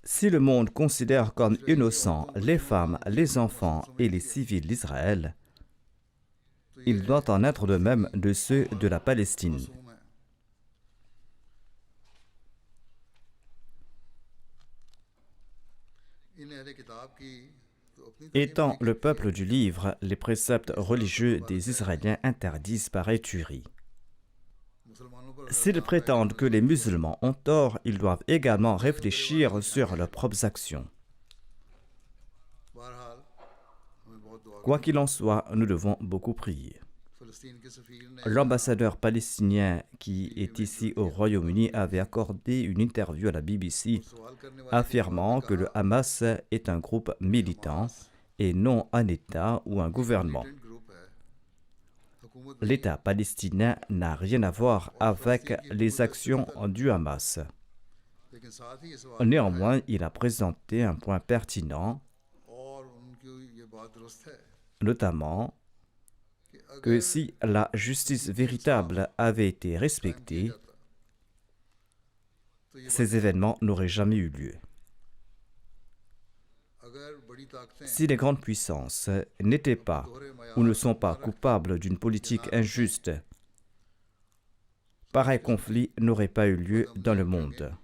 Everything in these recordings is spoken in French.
Si le monde considère comme innocents les femmes, les enfants et les civils d'Israël, il doit en être de même de ceux de la Palestine. Étant le peuple du livre, les préceptes religieux des Israéliens interdisent pareille tuerie. S'ils prétendent que les musulmans ont tort, ils doivent également réfléchir sur leurs propres actions. Quoi qu'il en soit, nous devons beaucoup prier. L'ambassadeur palestinien qui est ici au Royaume-Uni avait accordé une interview à la BBC affirmant que le Hamas est un groupe militant et non un État ou un gouvernement. L'État palestinien n'a rien à voir avec les actions du Hamas. Néanmoins, il a présenté un point pertinent, notamment que si la justice véritable avait été respectée, ces événements n'auraient jamais eu lieu. Si les grandes puissances n'étaient pas ou ne sont pas coupables d'une politique injuste, pareil conflit n'aurait pas eu lieu dans le monde.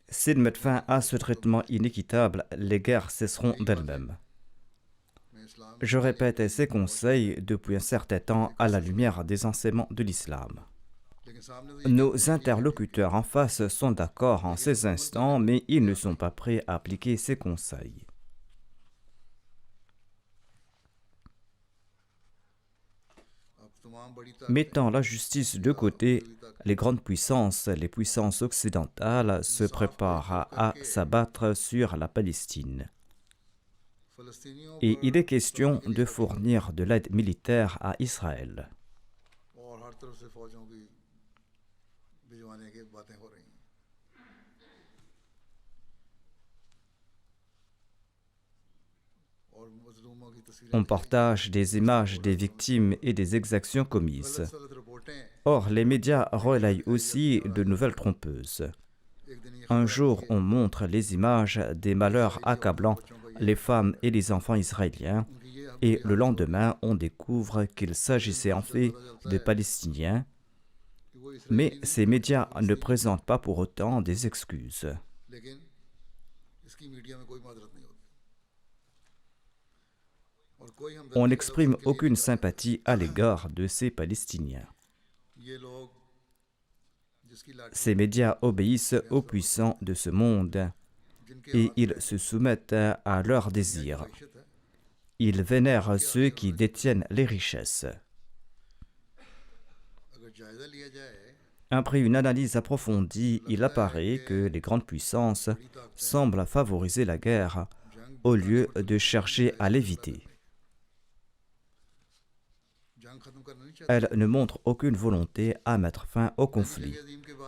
S'ils mettent fin à ce traitement inéquitable, les guerres cesseront d'elles-mêmes. Je répète ces conseils depuis un certain temps à la lumière des enseignements de l'islam. Nos interlocuteurs en face sont d'accord en ces instants, mais ils ne sont pas prêts à appliquer ces conseils. Mettant la justice de côté, les grandes puissances, les puissances occidentales, se préparent à s'abattre sur la Palestine. Et il est question de fournir de l'aide militaire à Israël. On partage des images des victimes et des exactions commises. Or, les médias relayent aussi de nouvelles trompeuses. Un jour, on montre les images des malheurs accablant les femmes et les enfants israéliens, et le lendemain, on découvre qu'il s'agissait en fait de Palestiniens, mais ces médias ne présentent pas pour autant des excuses. On n'exprime aucune sympathie à l'égard de ces Palestiniens. Ces médias obéissent aux puissants de ce monde et ils se soumettent à leurs désirs. Ils vénèrent ceux qui détiennent les richesses. Après une analyse approfondie, il apparaît que les grandes puissances semblent favoriser la guerre au lieu de chercher à l'éviter. Elles ne montrent aucune volonté à mettre fin au conflit.